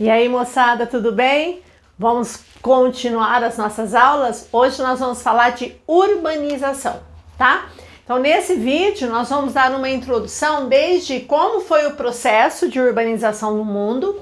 E aí, moçada, tudo bem? Vamos continuar as nossas aulas? Hoje nós vamos falar de urbanização, tá? Então, nesse vídeo, nós vamos dar uma introdução desde como foi o processo de urbanização no mundo,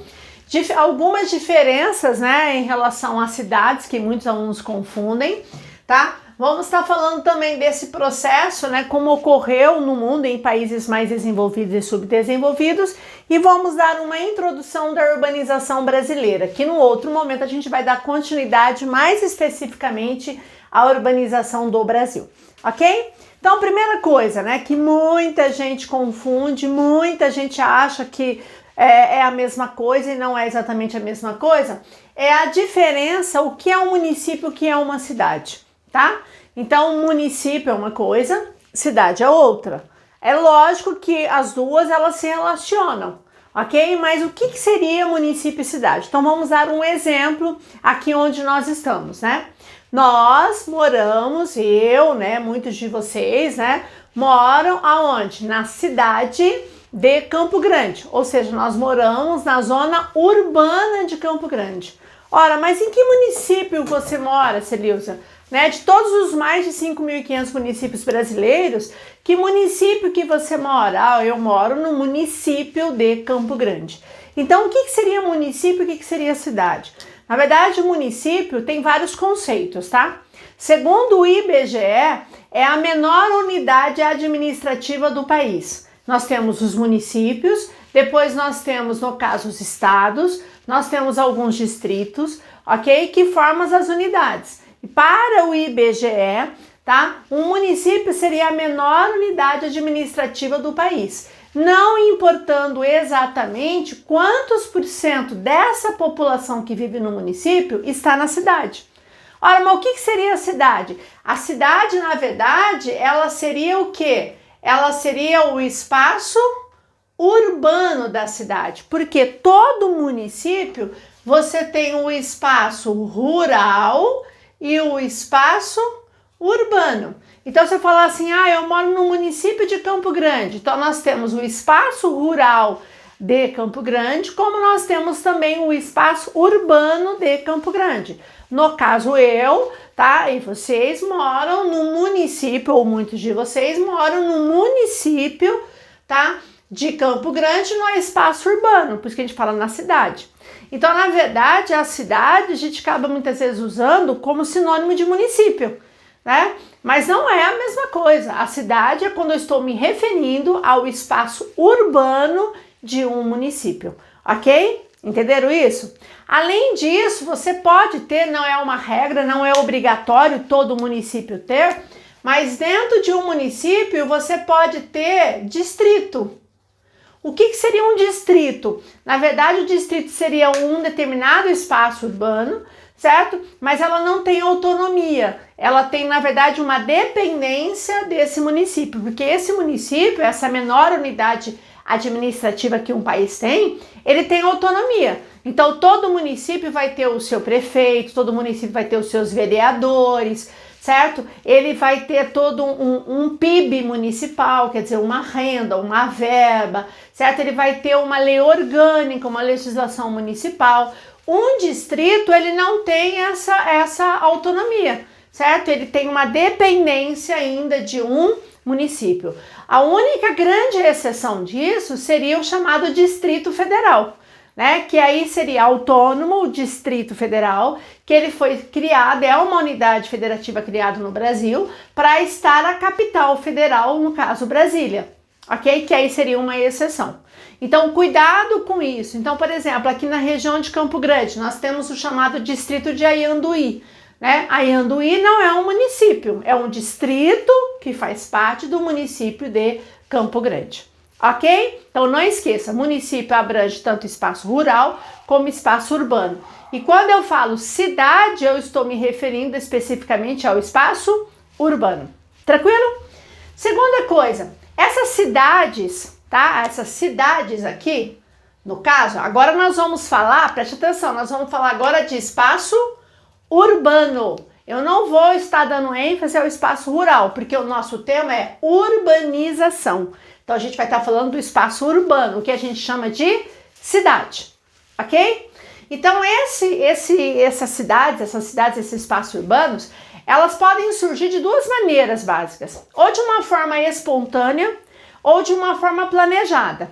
algumas diferenças, né, em relação às cidades, que muitos alunos confundem, tá? Vamos estar falando também desse processo, né, como ocorreu no mundo em países mais desenvolvidos e subdesenvolvidos, e vamos dar uma introdução da urbanização brasileira, que no outro momento a gente vai dar continuidade mais especificamente à urbanização do Brasil, ok? Então, a primeira coisa, né, que muita gente confunde, muita gente acha que é a mesma coisa e não é exatamente a mesma coisa, é a diferença, o que é um município, o que é uma cidade. Tá? Então, município é uma coisa, cidade é outra. É lógico que as duas elas se relacionam, ok? Mas o que seria município e cidade? Então, vamos dar um exemplo aqui onde nós estamos, né? Nós moramos, né? Muitos de vocês, né? Moram aonde? Na cidade de Campo Grande, ou seja, nós moramos na zona urbana de Campo Grande. Ora, mas em que município você mora, Celilza? Né, de todos os mais de 5.500 municípios brasileiros, que município que você mora? Ah, eu moro no município de Campo Grande. Então, o que seria município e o que seria cidade? Na verdade, o município tem vários conceitos, tá? Segundo o IBGE, é a menor unidade administrativa do país. Nós temos os municípios, depois nós temos, no caso, os estados, nós temos alguns distritos, ok? Que formam as unidades. Para o IBGE, tá? Um município seria a menor unidade administrativa do país, não importando exatamente quantos por cento dessa população que vive no município está na cidade. Ora, mas o que seria a cidade? A cidade, na verdade, ela seria o quê? Ela seria o espaço urbano da cidade, porque todo município você tem o espaço rural e o espaço urbano. Então, você fala assim, eu moro no município de Campo Grande. Então, nós temos o espaço rural de Campo Grande, como nós temos também o espaço urbano de Campo Grande. No caso, eu, tá? E vocês moram no município, ou muitos de vocês moram no município, tá? De Campo Grande, no espaço urbano, por isso que a gente fala na cidade. Então, na verdade, a cidade a gente acaba muitas vezes usando como sinônimo de município, né? Mas não é a mesma coisa. A cidade é quando eu estou me referindo ao espaço urbano de um município, ok? Entenderam isso? Além disso, você pode ter, não é uma regra, não é obrigatório todo município ter, mas dentro de um município você pode ter distrito. O que seria um distrito? Na verdade, o distrito seria um determinado espaço urbano, certo? Mas ela não tem autonomia. Ela tem, na verdade, uma dependência desse município, porque esse município, essa menor unidade administrativa que um país tem, ele tem autonomia. Então, todo município vai ter o seu prefeito, todo município vai ter os seus vereadores, certo? Ele vai ter todo um PIB municipal, quer dizer, uma renda, uma verba, certo? Ele vai ter uma lei orgânica, uma legislação municipal. Um distrito, ele não tem essa autonomia, certo? Ele tem uma dependência ainda de um município. A única grande exceção disso seria o chamado Distrito Federal, né? Que aí seria autônomo, o Distrito Federal, que ele foi criado, é uma unidade federativa criada no Brasil para estar a capital federal, no caso Brasília, ok? Que aí seria uma exceção. Então, cuidado com isso. Então, por exemplo, aqui na região de Campo Grande, nós temos o chamado Distrito de Ayanduí, né? Ayanduí não é um município, é um distrito que faz parte do município de Campo Grande. Ok? Então não esqueça, município abrange tanto espaço rural como espaço urbano. E quando eu falo cidade, eu estou me referindo especificamente ao espaço urbano. Tranquilo? Segunda coisa, essas cidades, tá? Essas cidades aqui, no caso, agora nós vamos falar, preste atenção, nós vamos falar agora de espaço urbano. Eu não vou estar dando ênfase ao espaço rural, porque o nosso tema é urbanização. Então, a gente vai estar falando do espaço urbano, o que a gente chama de cidade, ok? Então essas cidades, esses espaços urbanos, elas podem surgir de duas maneiras básicas, ou de uma forma espontânea ou de uma forma planejada,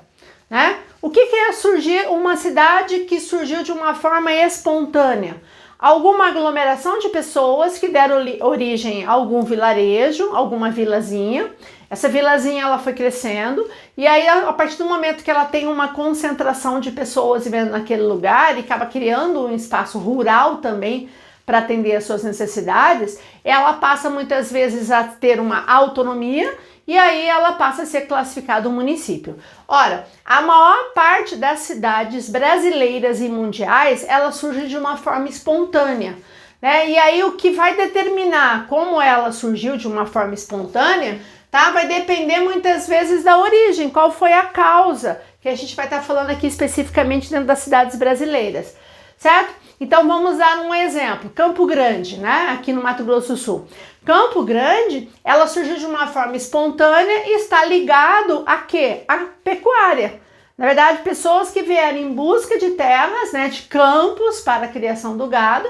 né? O que é surgir uma cidade que surgiu de uma forma espontânea? Alguma aglomeração de pessoas que deram origem a algum vilarejo, alguma vilazinha. Essa vilazinha ela foi crescendo e aí a partir do momento que ela tem uma concentração de pessoas vivendo naquele lugar e acaba criando um espaço rural também para atender às suas necessidades, ela passa muitas vezes a ter uma autonomia e aí ela passa a ser classificada um município. Ora, a maior parte das cidades brasileiras e mundiais, ela surge de uma forma espontânea, né? E aí o que vai determinar como ela surgiu de uma forma espontânea, tá? Vai depender muitas vezes da origem, qual foi a causa, que a gente vai estar falando aqui especificamente dentro das cidades brasileiras, certo? Então vamos dar um exemplo, Campo Grande, né? Aqui no Mato Grosso do Sul. Campo Grande, ela surgiu de uma forma espontânea e está ligado a quê? A pecuária. Na verdade, pessoas que vieram em busca de terras, né, de campos para a criação do gado,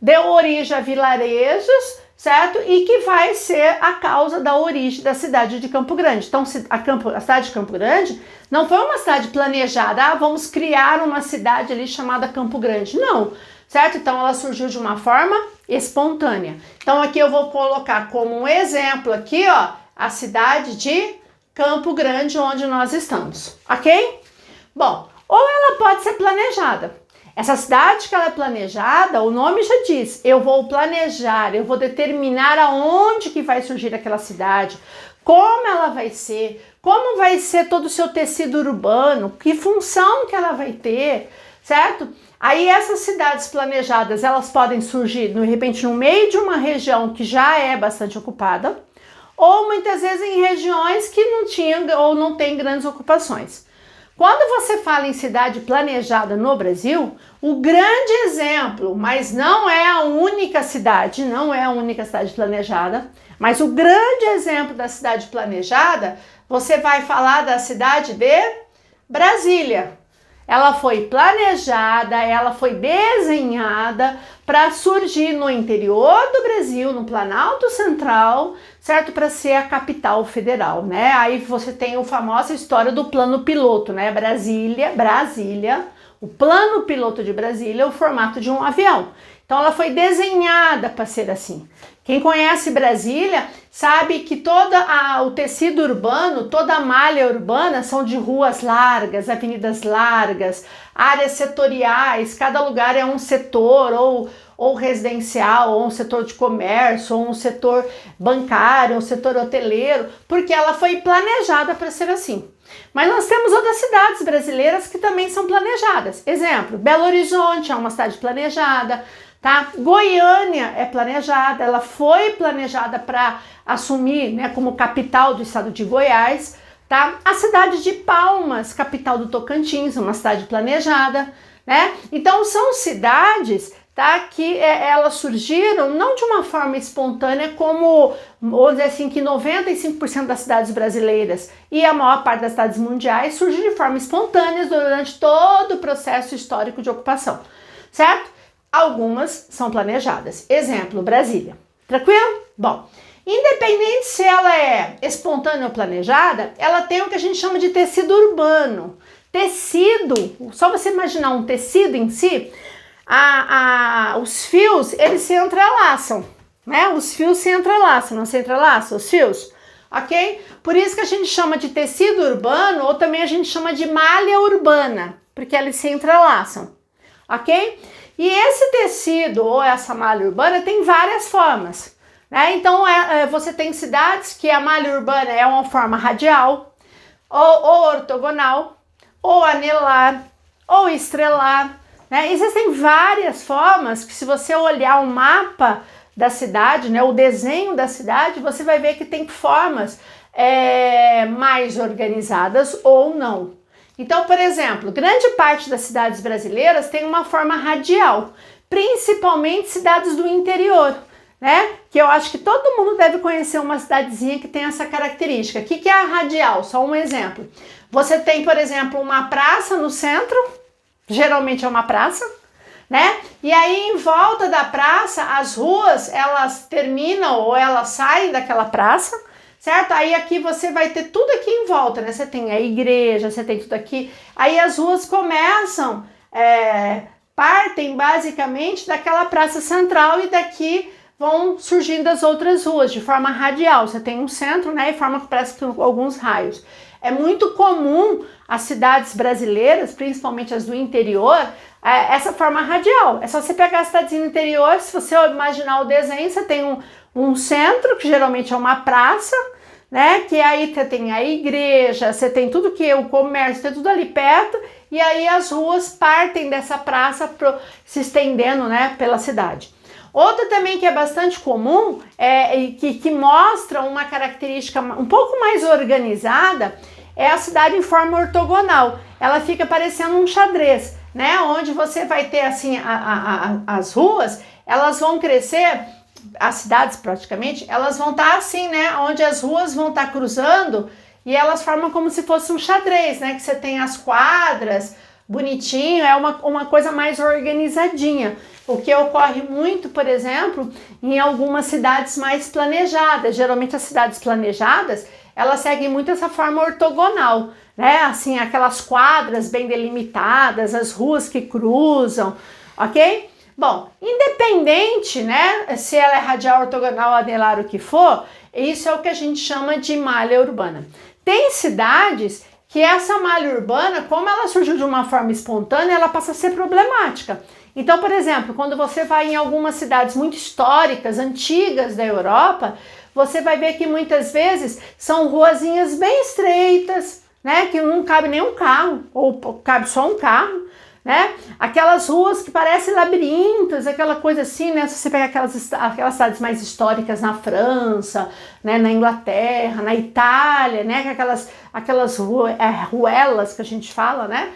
deu origem a vilarejos, certo? E que vai ser a causa da origem da cidade de Campo Grande. Então, a cidade de Campo Grande não foi uma cidade planejada, vamos criar uma cidade ali chamada Campo Grande. Não, certo? Então, ela surgiu de uma forma espontânea. Então, aqui eu vou colocar como um exemplo aqui, ó, a cidade de Campo Grande, onde nós estamos, ok? Bom, ou ela pode ser planejada. Essa cidade que ela é planejada, o nome já diz, eu vou planejar, eu vou determinar aonde que vai surgir aquela cidade, como ela vai ser, como vai ser todo o seu tecido urbano, que função que ela vai ter, certo? Aí essas cidades planejadas, elas podem surgir, de repente, no meio de uma região que já é bastante ocupada, ou muitas vezes em regiões que não tinham ou não tem grandes ocupações. Quando você fala em cidade planejada no Brasil, o grande exemplo, mas não é a única cidade, não é a única cidade planejada, mas o grande exemplo da cidade planejada, você vai falar da cidade de Brasília. Ela foi planejada, ela foi desenhada para surgir no interior do Brasil, no Planalto Central, certo? Para ser a capital federal, né? Aí você tem a famosa história do plano piloto, né? Brasília, o plano piloto de Brasília é o formato de um avião. Então ela foi desenhada para ser assim. Quem conhece Brasília sabe que todo o tecido urbano, toda a malha urbana são de ruas largas, avenidas largas, áreas setoriais, cada lugar é um setor ou residencial, ou um setor de comércio, ou um setor bancário, um setor hoteleiro, porque ela foi planejada para ser assim. Mas nós temos outras cidades brasileiras que também são planejadas. Exemplo, Belo Horizonte é uma cidade planejada, tá? Goiânia é planejada, ela foi planejada para assumir, né, como capital do estado de Goiás, tá? A cidade de Palmas, capital do Tocantins, uma cidade planejada, né? Então são cidades, tá, que elas surgiram não de uma forma espontânea como, vamos dizer assim, que 95% das cidades brasileiras e a maior parte das cidades mundiais surgiram de forma espontânea durante todo o processo histórico de ocupação, certo? Algumas são planejadas. Exemplo, Brasília. Tranquilo? Bom, independente se ela é espontânea ou planejada, ela tem o que a gente chama de tecido urbano. Tecido, só você imaginar um tecido em si, os fios, eles se entrelaçam, né? Os fios se entrelaçam, não se entrelaçam os fios? Ok? Por isso que a gente chama de tecido urbano, ou também a gente chama de malha urbana, porque eles se entrelaçam, ok? E esse tecido ou essa malha urbana tem várias formas, né? Então você tem cidades que a malha urbana é uma forma radial, ou ortogonal, ou anelar, ou estrelar, né? Existem várias formas que, se você olhar o mapa da cidade, né, o desenho da cidade, você vai ver que tem formas mais organizadas ou não. Então, por exemplo, grande parte das cidades brasileiras tem uma forma radial, principalmente cidades do interior, né? Que eu acho que todo mundo deve conhecer uma cidadezinha que tem essa característica. O que é a radial? Só um exemplo. Você tem, por exemplo, uma praça no centro, geralmente é uma praça, né? E aí em volta da praça, as ruas, elas terminam ou elas saem daquela praça, certo? Aí aqui você vai ter tudo aqui em volta, né? Você tem a igreja, você tem tudo aqui. Aí as ruas começam, partem basicamente daquela praça central e daqui vão surgindo as outras ruas de forma radial. Você tem um centro, né? E forma que parece que alguns raios. É muito comum as cidades brasileiras, principalmente as do interior, essa forma radial. É só você pegar as cidades do interior, se você imaginar o desenho, você tem um centro, que geralmente é uma praça, né? Que aí você tem a igreja, você tem tudo que é o comércio, tem tudo ali perto, e aí as ruas partem dessa praça se estendendo, né, pela cidade. Outra também que é bastante comum, que mostra uma característica um pouco mais organizada, é a cidade em forma ortogonal. Ela fica parecendo um xadrez, né? Onde você vai ter assim as ruas, elas vão crescer, as cidades praticamente, elas vão estar assim, né? Onde as ruas vão estar cruzando e elas formam como se fosse um xadrez, né? Que você tem as quadras, bonitinho, é uma coisa mais organizadinha. O que ocorre muito, por exemplo, em algumas cidades mais planejadas. Geralmente as cidades planejadas, elas seguem muito essa forma ortogonal, né? Assim, aquelas quadras bem delimitadas, as ruas que cruzam, ok? Bom, independente, né, se ela é radial, ortogonal, anelar, o que for, isso é o que a gente chama de malha urbana. Tem cidades que essa malha urbana, como ela surgiu de uma forma espontânea, ela passa a ser problemática. Então, por exemplo, quando você vai em algumas cidades muito históricas, antigas da Europa, você vai ver que muitas vezes são ruazinhas bem estreitas, né, que não cabe nenhum carro, ou cabe só um carro, né? Aquelas ruas que parecem labirintos, aquela coisa assim, né? Se você pega aquelas cidades mais históricas na França, né? Na Inglaterra, na Itália, né? Aquelas ruelas que a gente fala, né?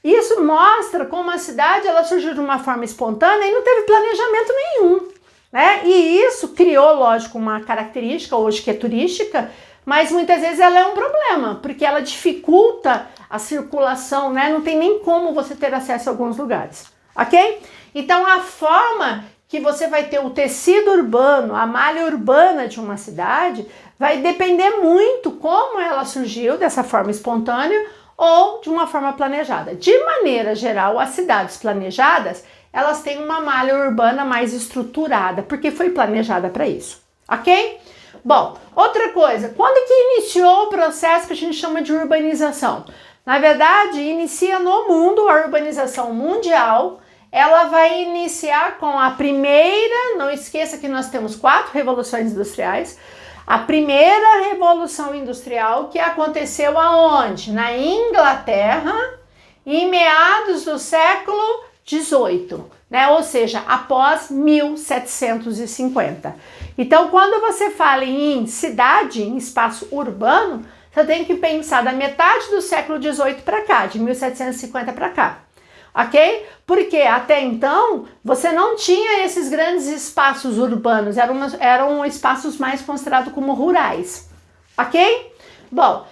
Isso mostra como a cidade ela surgiu de uma forma espontânea e não teve planejamento nenhum, né? E isso criou, lógico, uma característica hoje que é turística, mas muitas vezes ela é um problema, porque ela dificulta a circulação, né? Não tem nem como você ter acesso a alguns lugares, ok? Então a forma que você vai ter o tecido urbano, a malha urbana de uma cidade, vai depender muito como ela surgiu dessa forma espontânea ou de uma forma planejada. De maneira geral, as cidades planejadas, elas têm uma malha urbana mais estruturada, porque foi planejada para isso, ok? Bom, outra coisa, quando que iniciou o processo que a gente chama de urbanização? Na verdade, inicia no mundo, a urbanização mundial, ela vai iniciar com a primeira, não esqueça que nós temos 4 revoluções industriais, a primeira revolução industrial que aconteceu aonde? Na Inglaterra, em meados do século XVIII, né? Ou seja, após 1750. Então, quando você fala em cidade, em espaço urbano, você tem que pensar da metade do século XVIII para cá, de 1750 para cá, ok? Porque até então você não tinha esses grandes espaços urbanos, eram espaços mais considerados como rurais, ok? Bom,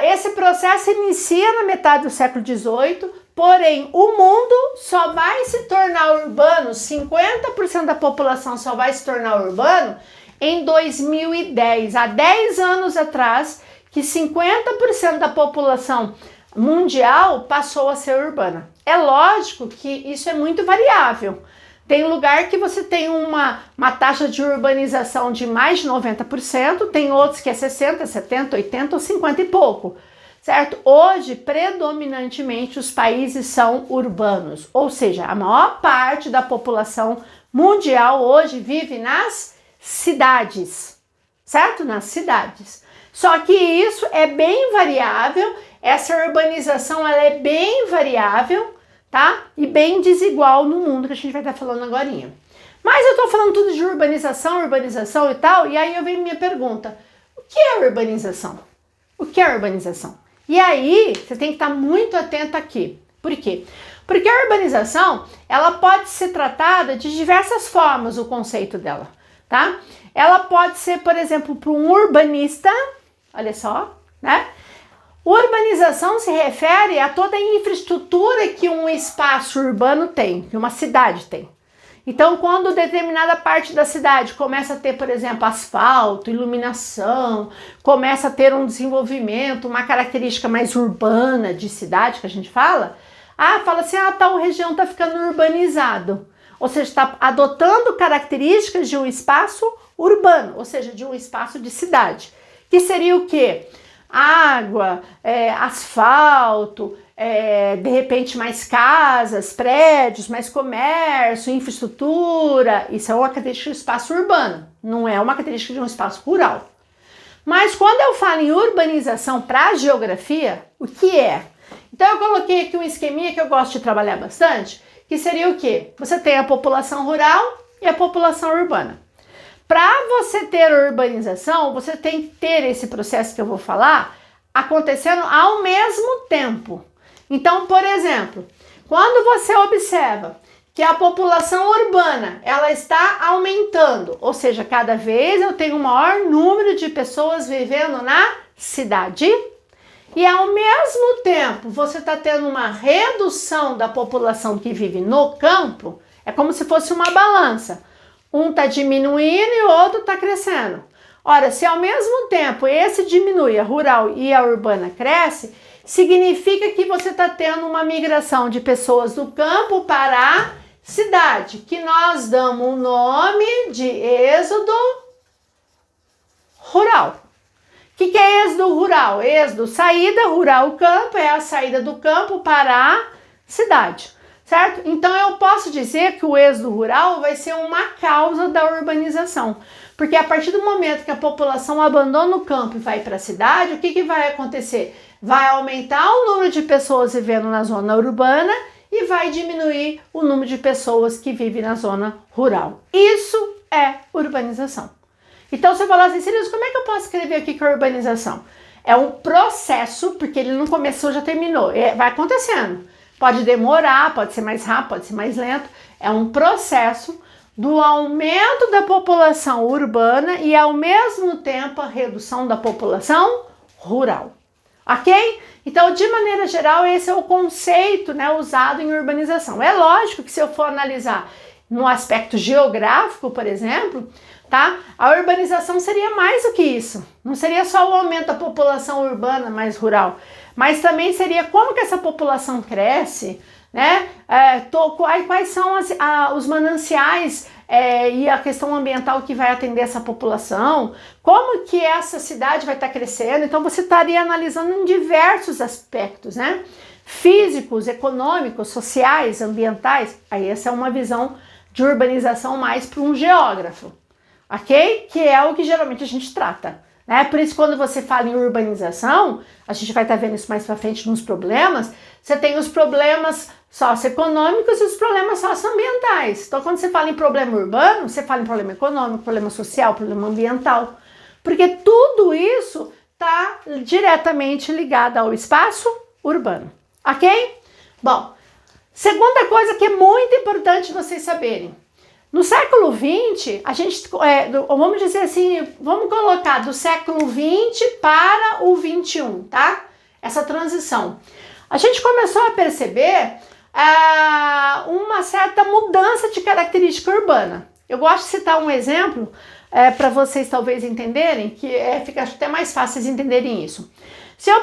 esse processo inicia na metade do século XVIII, porém o mundo só vai se tornar urbano, 50% da população só vai se tornar urbano em 2010, há 10 anos atrás, que 50% da população mundial passou a ser urbana. É lógico que isso é muito variável. Tem lugar que você tem uma taxa de urbanização de mais de 90%, tem outros que é 60%, 70%, 80% ou 50% e pouco, certo? Hoje, predominantemente, os países são urbanos, ou seja, a maior parte da população mundial hoje vive nas cidades, certo? Nas cidades. Só que isso é bem variável, essa urbanização ela é bem variável, tá? E bem desigual no mundo que a gente vai estar falando agorinha. Mas eu tô falando tudo de urbanização e tal, e aí eu venho minha pergunta, o que é urbanização? O que é urbanização? E aí, você tem que estar muito atento aqui. Por quê? Porque a urbanização, ela pode ser tratada de diversas formas, o conceito dela, tá? Ela pode ser, por exemplo, para um urbanista, olha só, né? Urbanização se refere a toda a infraestrutura que um espaço urbano tem, que uma cidade tem. Então, quando determinada parte da cidade começa a ter, por exemplo, asfalto, iluminação, começa a ter um desenvolvimento, uma característica mais urbana de cidade, que a gente fala, fala assim, tal região está ficando urbanizado. Ou seja, está adotando características de um espaço urbano, ou seja, de um espaço de cidade. Que seria o quê? Água, asfalto, de repente mais casas, prédios, mais comércio, infraestrutura. Isso é uma característica de espaço urbano, não é uma característica de um espaço rural. Mas quando eu falo em urbanização para a geografia, o que é? Então eu coloquei aqui um esqueminha que eu gosto de trabalhar bastante, que seria o quê? Você tem a população rural e a população urbana. Para você ter urbanização, você tem que ter esse processo que eu vou falar acontecendo ao mesmo tempo. Então, por exemplo, quando você observa que a população urbana ela está aumentando, ou seja, cada vez eu tenho um maior número de pessoas vivendo na cidade, e ao mesmo tempo você está tendo uma redução da população que vive no campo, é como se fosse uma balança. Um está diminuindo e o outro está crescendo. Ora, se ao mesmo tempo esse diminui, a rural e a urbana cresce, significa que você está tendo uma migração de pessoas do campo para a cidade, que nós damos o nome de êxodo rural. O que é êxodo rural? Êxodo, saída, rural, campo, é a saída do campo para a cidade. Certo? Então eu posso dizer que o êxodo rural vai ser uma causa da urbanização, porque a partir do momento que a população abandona o campo e vai para a cidade, o que vai acontecer? Vai aumentar o número de pessoas vivendo na zona urbana e vai diminuir o número de pessoas que vivem na zona rural. Isso é urbanização. Então você fala assim, Sirius, como é que eu posso escrever aqui que é urbanização? É um processo, porque ele não começou, já terminou, vai acontecendo. Pode demorar, pode ser mais rápido, pode ser mais lento. É um processo do aumento da população urbana e, ao mesmo tempo, a redução da população rural. Ok? Então, de maneira geral, esse é o conceito, né, usado em urbanização. É lógico que se eu for analisar no aspecto geográfico, por exemplo, tá? A urbanização seria mais do que isso. Não seria só o aumento da população urbana mais rural, mas também seria como que essa população cresce, né? Quais são os mananciais e a questão ambiental que vai atender essa população, como que essa cidade vai estar crescendo. Então você estaria analisando em diversos aspectos, né? Físicos, econômicos, sociais, ambientais. Aí essa é uma visão de urbanização mais para um geógrafo, ok? Que é o que geralmente a gente trata. Né? Por isso, quando você fala em urbanização, a gente vai estar vendo isso mais para frente nos problemas, você tem os problemas socioeconômicos e os problemas socioambientais. Então, quando você fala em problema urbano, você fala em problema econômico, problema social, problema ambiental, porque tudo isso está diretamente ligado ao espaço urbano, ok? Bom, segunda coisa que é muito importante vocês saberem. No século XX, a gente, vamos dizer assim, vamos colocar do século XX para o XXI, tá? Essa transição. A gente começou a perceber uma certa mudança de característica urbana. Eu gosto de citar um exemplo para vocês talvez entenderem, que fica até mais fácil vocês entenderem isso. Se eu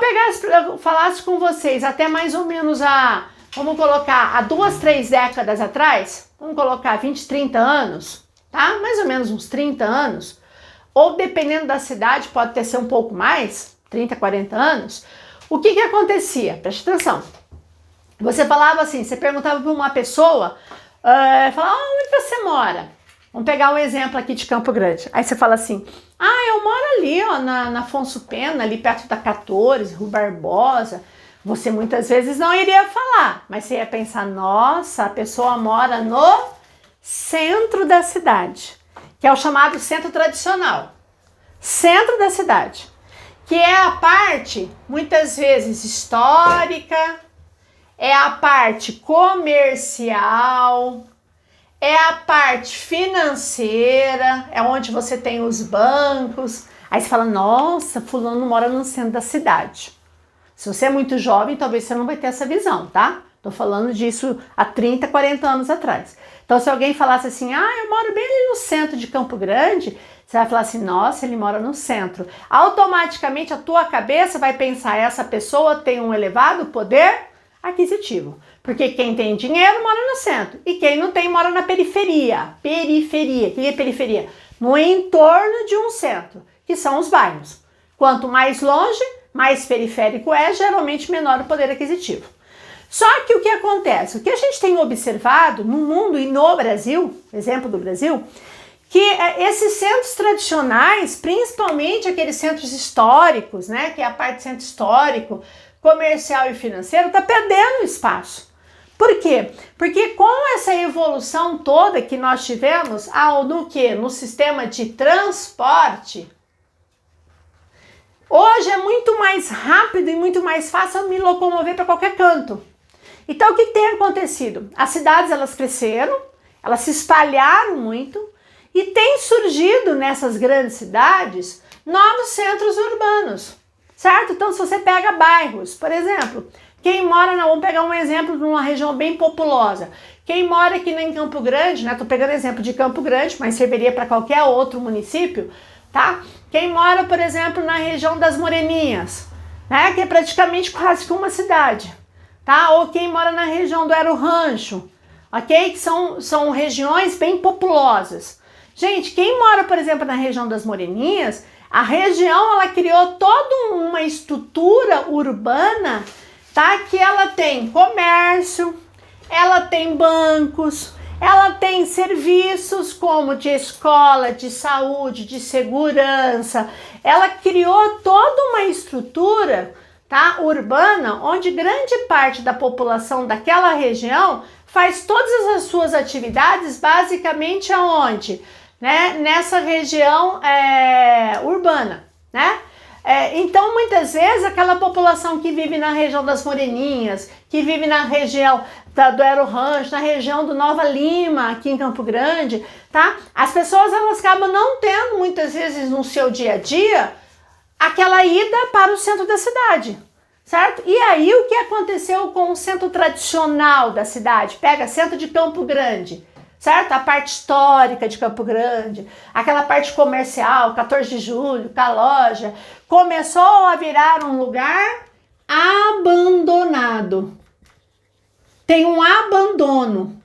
falasse com vocês até mais ou menos vamos colocar há 2, 3 décadas atrás, vamos colocar 20, 30 anos, tá? Mais ou menos uns 30 anos, ou dependendo da cidade, pode ter ser um pouco mais, 30, 40 anos, o que acontecia? Preste atenção. Você falava assim, você perguntava para uma pessoa, falava, onde você mora? Vamos pegar um exemplo aqui de Campo Grande. Aí você fala assim, eu moro ali, ó, na Afonso Pena, ali perto da 14, Rua Barbosa. Você muitas vezes não iria falar, mas você ia pensar, nossa, a pessoa mora no centro da cidade, que é o chamado centro tradicional. Centro da cidade, que é a parte, muitas vezes, histórica, é a parte comercial, é a parte financeira, é onde você tem os bancos. Aí você fala, nossa, fulano mora no centro da cidade. Se você é muito jovem, talvez você não vai ter essa visão, tá? Tô falando disso há 30, 40 anos atrás. Então, se alguém falasse assim, eu moro bem ali no centro de Campo Grande, você vai falar assim, nossa, ele mora no centro. Automaticamente a tua cabeça vai pensar, essa pessoa tem um elevado poder aquisitivo. Porque quem tem dinheiro mora no centro e quem não tem mora na periferia. Periferia, o que é periferia? No entorno de um centro, que são os bairros. Quanto mais longe, mais periférico é, geralmente menor o poder aquisitivo. Só que o que acontece? O que a gente tem observado no mundo e no Brasil, exemplo do Brasil, que esses centros tradicionais, principalmente aqueles centros históricos, né, que é a parte do centro histórico, comercial e financeiro, está perdendo espaço. Por quê? Porque com essa evolução toda que nós tivemos no sistema de transporte, hoje é muito mais rápido e muito mais fácil me locomover para qualquer canto. Então o que tem acontecido? As cidades elas cresceram, elas se espalharam muito e tem surgido nessas grandes cidades novos centros urbanos, certo? Então se você pega bairros, por exemplo, quem mora, vamos pegar um exemplo de uma região bem populosa, quem mora aqui em Campo Grande, né? Tô pegando exemplo de Campo Grande, mas serviria para qualquer outro município, tá? Quem mora, por exemplo, na região das Moreninhas, né? Que é praticamente quase que uma cidade, tá? Ou quem mora na região do Aero Rancho, ok? Que são regiões bem populosas. Gente, quem mora, por exemplo, na região das Moreninhas, a região, ela criou toda uma estrutura urbana, tá? Que ela tem comércio, ela tem bancos, ela tem serviços como de escola, de saúde, de segurança. Ela criou toda uma estrutura, tá, urbana, onde grande parte da população daquela região faz todas as suas atividades basicamente aonde? Né? Nessa região urbana, né? Então, muitas vezes, aquela população que vive na região das Moreninhas, que vive na região do Aero Rancho, na região do Nova Lima, aqui em Campo Grande, tá? As pessoas, elas acabam não tendo, muitas vezes, no seu dia a dia, aquela ida para o centro da cidade, certo? E aí, o que aconteceu com o centro tradicional da cidade? Pega centro de Campo Grande, certo? A parte histórica de Campo Grande, aquela parte comercial, 14 de julho, com a loja, começou a virar um lugar abandonado. Tem um abandono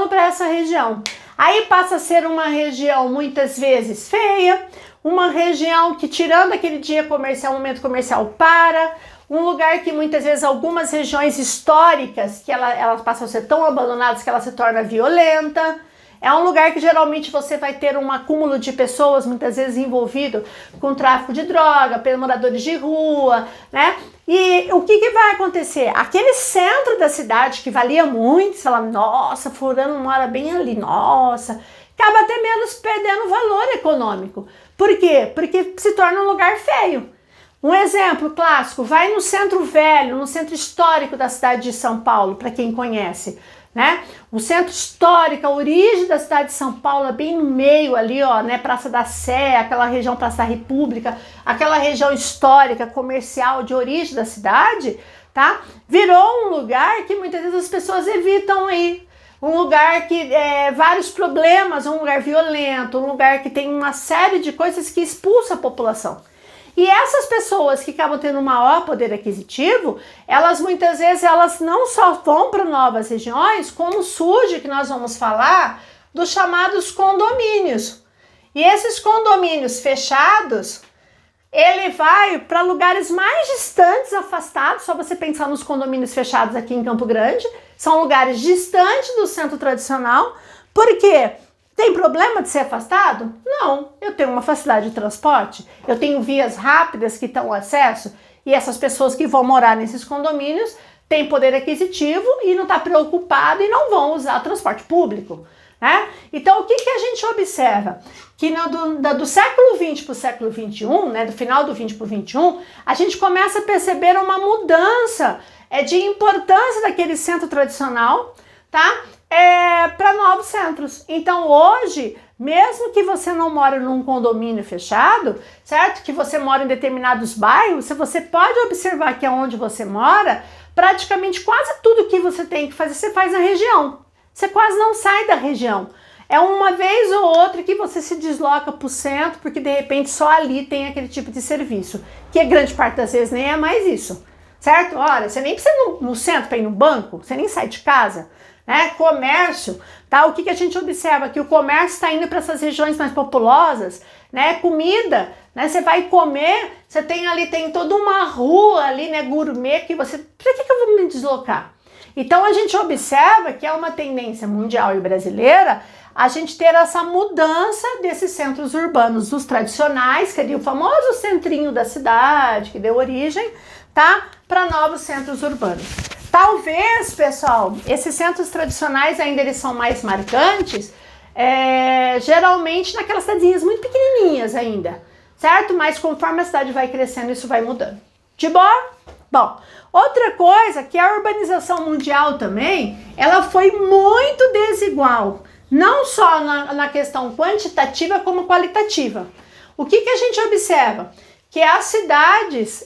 para essa região. Aí passa a ser uma região muitas vezes feia, uma região que, tirando aquele dia comercial, momento comercial, um lugar que muitas vezes algumas regiões históricas, que elas passam a ser tão abandonadas que ela se torna violenta. É um lugar que geralmente você vai ter um acúmulo de pessoas, muitas vezes envolvido com tráfico de droga, pelos moradores de rua, né? E o que vai acontecer? Aquele centro da cidade que valia muito, você fala, nossa, fulano mora bem ali, nossa, acaba até menos perdendo valor econômico. Por quê? Porque se torna um lugar feio. Um exemplo clássico, vai no centro velho, no centro histórico da cidade de São Paulo, para quem conhece, né? O centro histórico, a origem da cidade de São Paulo é bem no meio ali, ó, né? Praça da Sé, aquela região Praça da República, aquela região histórica, comercial de origem da cidade, tá? Virou um lugar que muitas vezes as pessoas evitam ir. Um lugar que vários problemas, um lugar violento, um lugar que tem uma série de coisas que expulsa a população. E essas pessoas que acabam tendo um maior poder aquisitivo, elas muitas vezes elas não só vão para novas regiões, como surge, que nós vamos falar, dos chamados condomínios. E esses condomínios fechados, ele vai para lugares mais distantes, afastados, só você pensar nos condomínios fechados aqui em Campo Grande, são lugares distantes do centro tradicional. Por quê? Tem problema de ser afastado? Não, eu tenho uma facilidade de transporte, eu tenho vias rápidas que dão acesso e essas pessoas que vão morar nesses condomínios têm poder aquisitivo e não estão preocupadas e não vão usar transporte público, né? Então o que a gente observa? Que do século XX para o século XXI, né, do final do XX para o XXI, a gente começa a perceber uma mudança de importância daquele centro tradicional, tá? Para novos centros. Então hoje mesmo que você não mora num condomínio fechado, certo? Que você mora em determinados bairros, você pode observar que onde você mora, praticamente quase tudo que você tem que fazer, você faz na região. Você quase não sai da região. É uma vez ou outra que você se desloca para o centro, porque de repente só ali tem aquele tipo de serviço, que a grande parte das vezes nem é mais isso, certo? Olha, você nem precisa ir no centro para ir no banco, você nem sai de casa, né? Comércio, tá? O que a gente observa? Que o comércio está indo para essas regiões mais populosas, né? Comida, né? Você vai comer, você tem ali, tem toda uma rua ali, né? Gourmet, que você... Para que eu vou me deslocar? Então a gente observa que é uma tendência mundial e brasileira a gente ter essa mudança desses centros urbanos, dos tradicionais, que seria o famoso centrinho da cidade, que deu origem, tá? Para novos centros urbanos. Talvez, pessoal, esses centros tradicionais ainda eles são mais marcantes, geralmente naquelas cidadezinhas muito pequenininhas ainda, certo? Mas conforme a cidade vai crescendo, isso vai mudando. De boa? Bom, outra coisa que a urbanização mundial também, ela foi muito desigual, não só na questão quantitativa como qualitativa. O que a gente observa? Que as cidades,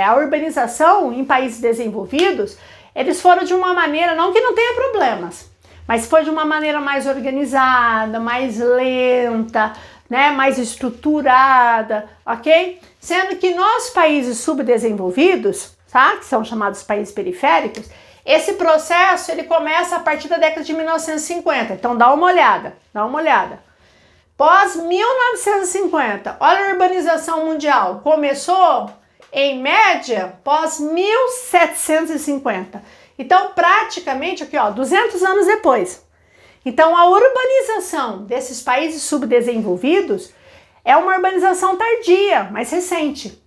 a urbanização em países desenvolvidos, eles foram de uma maneira, não que não tenha problemas, mas foi de uma maneira mais organizada, mais lenta, né, mais estruturada, ok? Sendo que nos países subdesenvolvidos, tá, que são chamados países periféricos, esse processo ele começa a partir da década de 1950. Então dá uma olhada, Pós 1950, olha a urbanização mundial, começou em média pós 1750. Então praticamente aqui, ó, 200 anos depois. Então a urbanização desses países subdesenvolvidos é uma urbanização tardia, mais recente.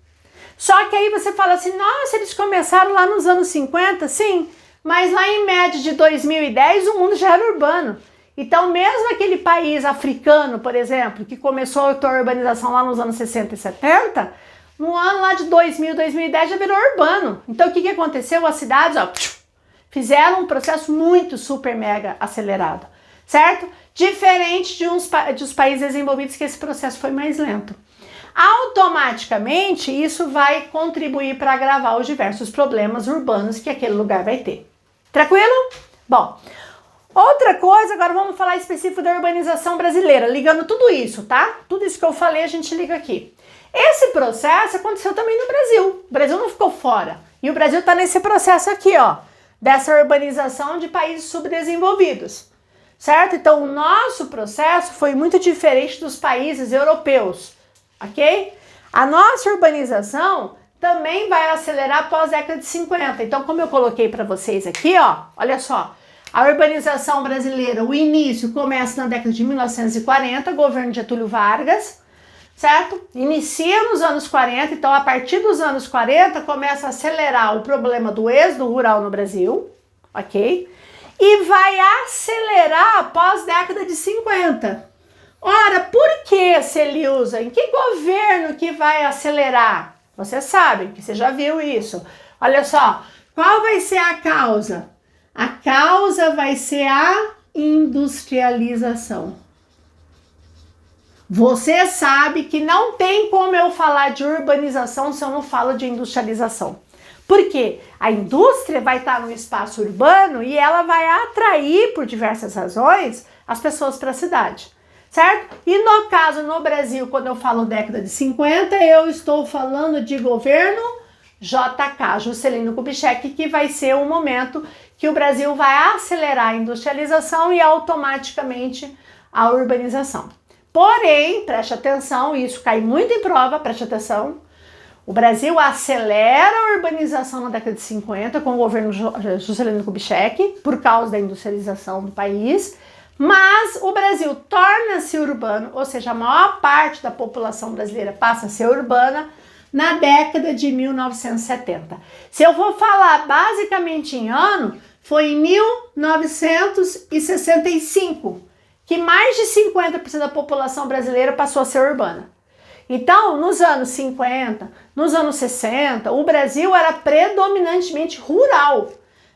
Só que aí você fala assim, nossa, eles começaram lá nos anos 50, sim, mas lá em média de 2010 o mundo já era urbano. Então mesmo aquele país africano, por exemplo, que começou a ter urbanização lá nos anos 60 e 70, no ano lá de 2000, 2010 já virou urbano. Então o que aconteceu? As cidades, ó, fizeram um processo muito super mega acelerado, certo? Diferente dos países desenvolvidos que esse processo foi mais lento. Automaticamente isso vai contribuir para agravar os diversos problemas urbanos que aquele lugar vai ter. Tranquilo? Bom, outra coisa, agora vamos falar específico da urbanização brasileira, ligando tudo isso, tá? Tudo isso que eu falei a gente liga aqui. Esse processo aconteceu também no Brasil. O Brasil não ficou fora. E o Brasil está nesse processo aqui, ó, dessa urbanização de países subdesenvolvidos, certo? Então o nosso processo foi muito diferente dos países europeus, ok? A nossa urbanização também vai acelerar após a década de 50. Então, como eu coloquei para vocês aqui, ó, olha só, a urbanização brasileira, o início começa na década de 1940, governo Getúlio Vargas, certo? Inicia nos anos 40, então a partir dos anos 40 começa a acelerar o problema do êxodo rural no Brasil, ok? E vai acelerar após a década de 50. Ora, por que, Celilza? Em que governo que vai acelerar? Você sabe, que você já viu isso. Olha só, qual vai ser a causa? A causa vai ser a industrialização. Você sabe que não tem como eu falar de urbanização se eu não falo de industrialização. Por quê? A indústria vai estar no espaço urbano e ela vai atrair, por diversas razões, as pessoas para a cidade. Certo? E no caso, no Brasil, quando eu falo década de 50, eu estou falando de governo JK, Juscelino Kubitschek, que vai ser o momento que o Brasil vai acelerar a industrialização e automaticamente a urbanização. Porém, preste atenção, isso cai muito em prova, preste atenção, o Brasil acelera a urbanização na década de 50 com o governo Juscelino Kubitschek, por causa da industrialização do país, mas o Brasil torna-se urbano, ou seja, a maior parte da população brasileira passa a ser urbana na década de 1970. Se eu vou falar basicamente em ano, foi em 1965 que mais de 50% da população brasileira passou a ser urbana. Então, nos anos 50, nos anos 60, o Brasil era predominantemente rural.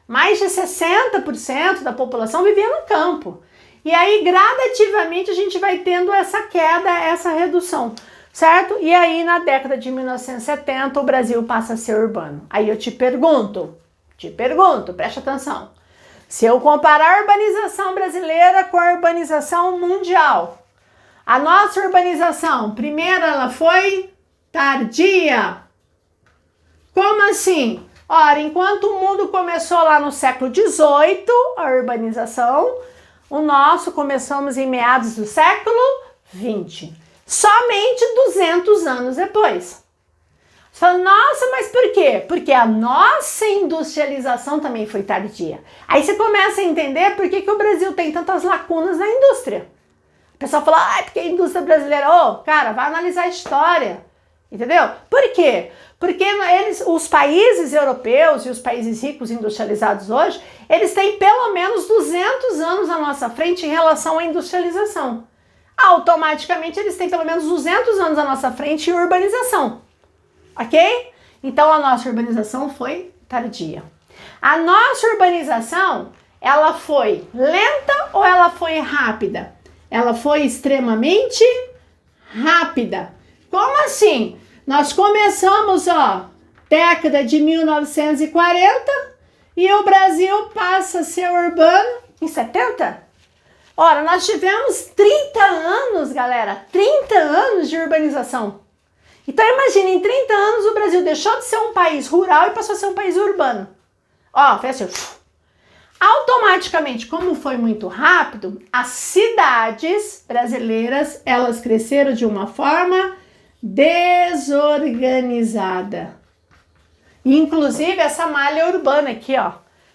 Mais de 60% da população vivia no campo. E aí, gradativamente, a gente vai tendo essa queda, essa redução, certo? E aí, na década de 1970, o Brasil passa a ser urbano. Aí eu te pergunto, preste atenção. Se eu comparar a urbanização brasileira com a urbanização mundial, a nossa urbanização, primeiro, ela foi tardia. Como assim? Ora, enquanto o mundo começou lá no século XVIII, a urbanização, o nosso começamos em meados do século XX. Somente 200 anos depois. Você fala, nossa, mas por quê? Porque a nossa industrialização também foi tardia. Aí você começa a entender por que o Brasil tem tantas lacunas na indústria. O pessoal fala, porque a indústria brasileira... Ô, cara, vai analisar a história. Entendeu? Por quê? Porque os países europeus e os países ricos industrializados hoje, eles têm pelo menos 200 anos à nossa frente em relação à industrialização. Automaticamente, eles têm pelo menos 200 anos à nossa frente em urbanização. Ok? Então, a nossa urbanização foi tardia. A nossa urbanização, ela foi lenta ou ela foi rápida? Ela foi extremamente rápida. Como assim? Nós começamos, década de 1940 e o Brasil passa a ser urbano em 70? Ora, nós tivemos 30 anos, galera, 30 anos de urbanização. Então imagine, em 30 anos o Brasil deixou de ser um país rural e passou a ser um país urbano. Foi assim, automaticamente, como foi muito rápido, as cidades brasileiras, elas cresceram de uma forma desorganizada. Inclusive essa malha urbana aqui,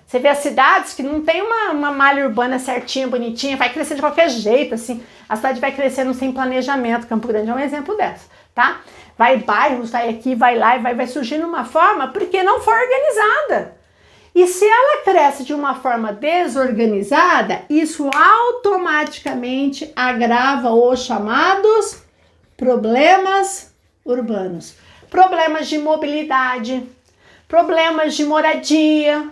você vê as cidades que não tem uma malha urbana certinha, bonitinha, vai crescer de qualquer jeito, assim. A cidade vai crescendo sem planejamento. Campo Grande é um exemplo dessa, tá? Vai bairros, vai aqui, vai lá, e vai surgindo uma forma porque não foi organizada. E se ela cresce de uma forma desorganizada, isso automaticamente agrava os chamados problemas urbanos. Problemas de mobilidade, problemas de moradia,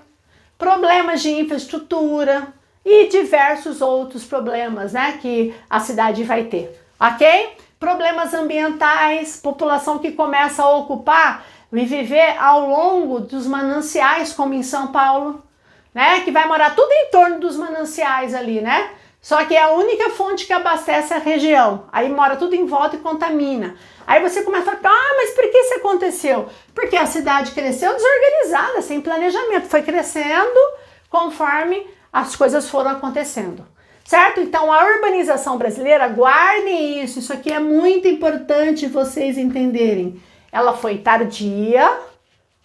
problemas de infraestrutura e diversos outros problemas, né, que a cidade vai ter, ok? Problemas ambientais, população que começa a ocupar e viver ao longo dos mananciais, como em São Paulo, né, que vai morar tudo em torno dos mananciais ali, né? Só que é a única fonte que abastece a região. Aí mora tudo em volta e contamina. Aí você começa a falar, mas por que isso aconteceu? Porque a cidade cresceu desorganizada, sem planejamento. Foi crescendo conforme as coisas foram acontecendo. Certo? Então a urbanização brasileira, guardem isso aqui é muito importante vocês entenderem. Ela foi tardia,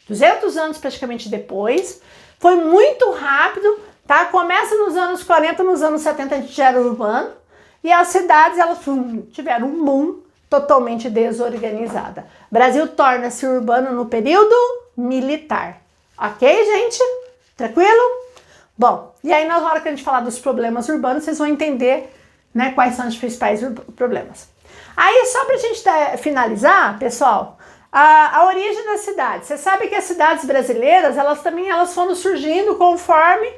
200 anos praticamente depois, foi muito rápido, tá? Começa nos anos 40, nos anos 70 a gente já era urbano, e as cidades elas tiveram um boom totalmente desorganizada. Brasil torna-se urbano no período militar. Ok, gente? Tranquilo? Bom, e aí na hora que a gente falar dos problemas urbanos, vocês vão entender, né, quais são os principais problemas. Aí, só pra gente finalizar, pessoal, a origem das cidades. Você sabe que as cidades brasileiras, elas foram surgindo conforme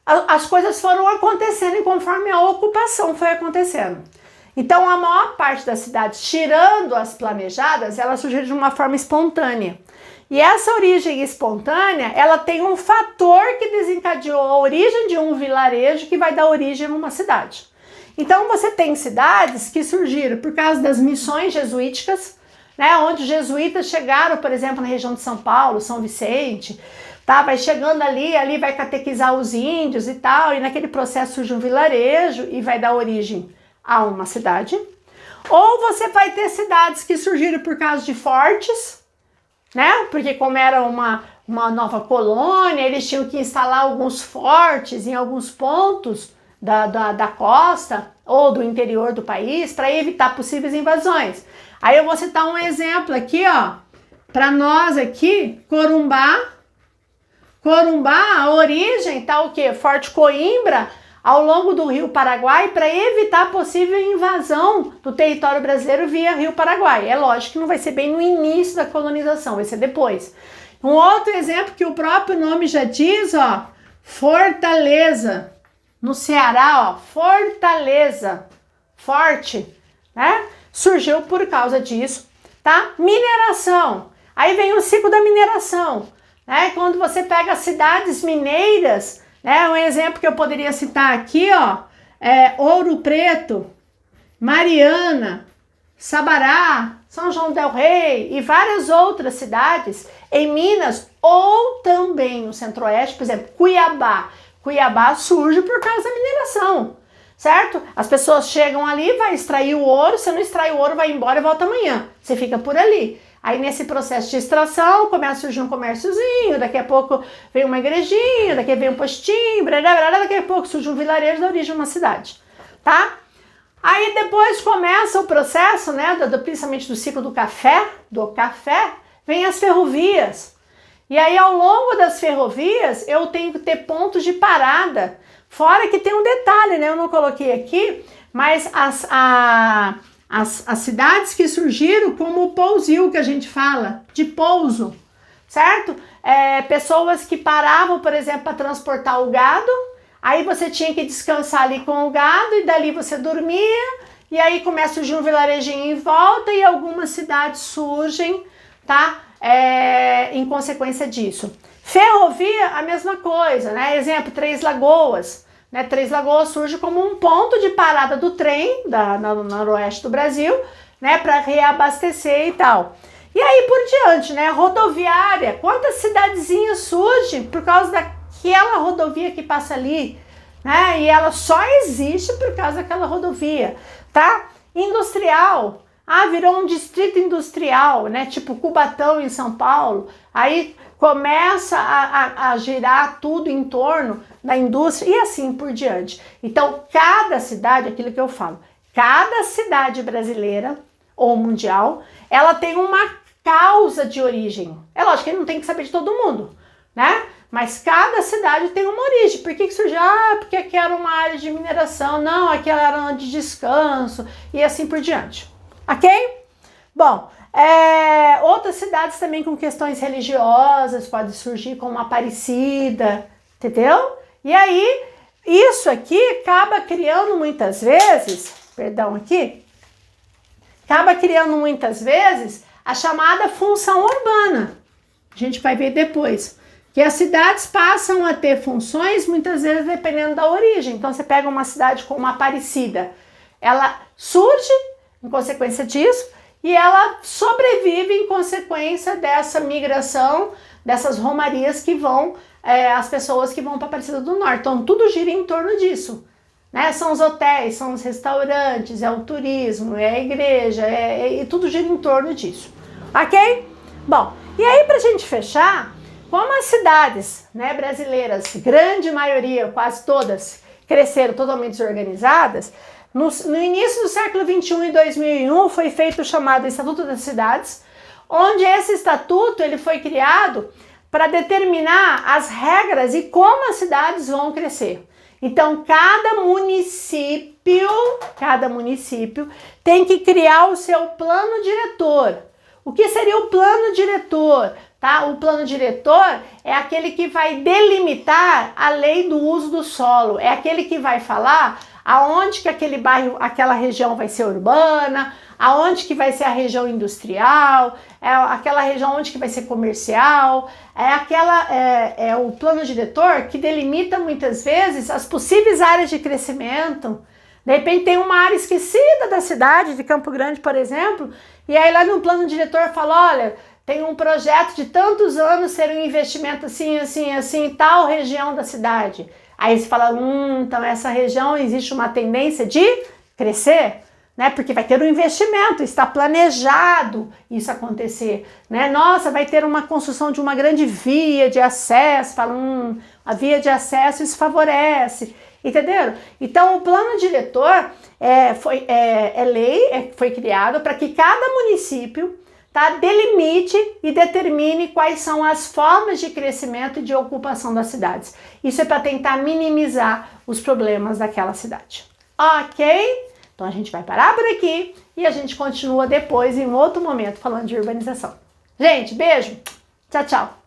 as coisas foram acontecendo e conforme a ocupação foi acontecendo. Então, a maior parte das cidades, tirando as planejadas, elas surgiram de uma forma espontânea. E essa origem espontânea, ela tem um fator que desencadeou a origem de um vilarejo que vai dar origem a uma cidade. Então, você tem cidades que surgiram por causa das missões jesuíticas, né, onde os jesuítas chegaram, por exemplo, na região de São Paulo, São Vicente, tá, vai chegando ali vai catequizar os índios e tal, e naquele processo surge um vilarejo e vai dar origem a uma cidade. Ou você vai ter cidades que surgiram por causa de fortes, né? Porque como era uma nova colônia, eles tinham que instalar alguns fortes em alguns pontos da costa ou do interior do país para evitar possíveis invasões. Aí eu vou citar um exemplo aqui, para nós aqui, Corumbá, a origem tá o quê? Forte Coimbra, ao longo do Rio Paraguai, para evitar possível invasão do território brasileiro via Rio Paraguai. É lógico que não vai ser bem no início da colonização, vai ser depois. Um outro exemplo que o próprio nome já diz, Fortaleza. no Ceará, ó, Fortaleza, forte, né? Surgiu por causa disso, tá? Mineração. Aí vem o ciclo da mineração, né? Quando você pega as cidades mineiras, né? Um exemplo que eu poderia citar aqui, ó, é Ouro Preto, Mariana, Sabará, São João del Rei e várias outras cidades em Minas ou também no Centro-Oeste, por exemplo, Cuiabá. Cuiabá surge por causa da mineração, certo? As pessoas chegam ali, vai extrair o ouro, você não extrai o ouro, vai embora e volta amanhã. Você fica por ali. Aí nesse processo de extração, começa a surgir um comérciozinho, daqui a pouco vem uma igrejinha, daqui vem um postinho, daqui a pouco surge um vilarejo da origem de uma cidade, tá? Aí depois começa o processo, né, principalmente do ciclo do café, vem as ferrovias. E aí ao longo das ferrovias eu tenho que ter pontos de parada. Fora que tem um detalhe, né, eu não coloquei aqui, mas as cidades que surgiram como o pousio que a gente fala, de pouso, certo? Pessoas que paravam, por exemplo, para transportar o gado. Aí você tinha que descansar ali com o gado e dali você dormia e aí começa a surgir um vilarejinho em volta e algumas cidades surgem, tá? Em consequência disso. Ferrovia, a mesma coisa, né? Exemplo, Três Lagoas. Né? Três Lagoas surge como um ponto de parada do trem no noroeste do Brasil, né? Para reabastecer e tal. E aí por diante, né? Rodoviária. Quantas cidadezinhas surgem por causa daquela rodovia que passa ali, né? E ela só existe por causa daquela rodovia, tá? Industrial. Virou um distrito industrial, né? Tipo Cubatão em São Paulo. Aí começa a girar tudo em torno da indústria e assim por diante. Então, cada cidade, aquilo que eu falo, cada cidade brasileira ou mundial, ela tem uma causa de origem. É lógico que não tem que saber de todo mundo, né? Mas cada cidade tem uma origem. Por que surgiu? Porque aqui era uma área de mineração. Não, aqui era uma área de descanso e assim por diante. Ok? Bom, outras cidades também com questões religiosas podem surgir, como Aparecida, entendeu? E aí, isso aqui acaba criando muitas vezes, a chamada função urbana. A gente vai ver depois. Que as cidades passam a ter funções, muitas vezes dependendo da origem. Então você pega uma cidade como Aparecida, ela surge em consequência disso, e ela sobrevive em consequência dessa migração, dessas romarias que vão, as pessoas que vão para Aparecida do Norte. Então tudo gira em torno disso, né? São os hotéis, são os restaurantes, é o turismo, é a igreja, e tudo gira em torno disso, ok? Bom, e aí pra gente fechar, como as cidades, né, brasileiras, grande maioria, quase todas, cresceram totalmente desorganizadas, no início do século XXI, em 2001, foi feito o chamado Estatuto das Cidades, onde esse estatuto ele foi criado para determinar as regras e como as cidades vão crescer. Então, cada município tem que criar o seu plano diretor. O que seria o plano diretor? Tá? O plano diretor é aquele que vai delimitar a lei do uso do solo, é aquele que vai falar aonde que aquele bairro, aquela região vai ser urbana, aonde que vai ser a região industrial, aquela região onde que vai ser comercial, é o plano diretor que delimita muitas vezes as possíveis áreas de crescimento. De repente tem uma área esquecida da cidade, de Campo Grande, por exemplo, e aí lá no plano diretor fala, olha, tem um projeto de tantos anos ser um investimento assim, assim, assim, em tal região da cidade. Aí você fala, então essa região existe uma tendência de crescer, né? Porque vai ter um investimento, está planejado isso acontecer, né? Nossa, vai ter uma construção de uma grande via de acesso, fala, a via de acesso isso favorece, entenderam? Então o plano diretor foi criado para que cada município delimite e determine quais são as formas de crescimento e de ocupação das cidades. Isso é para tentar minimizar os problemas daquela cidade. Ok? Então a gente vai parar por aqui e a gente continua depois em outro momento falando de urbanização. Gente, beijo! Tchau, tchau!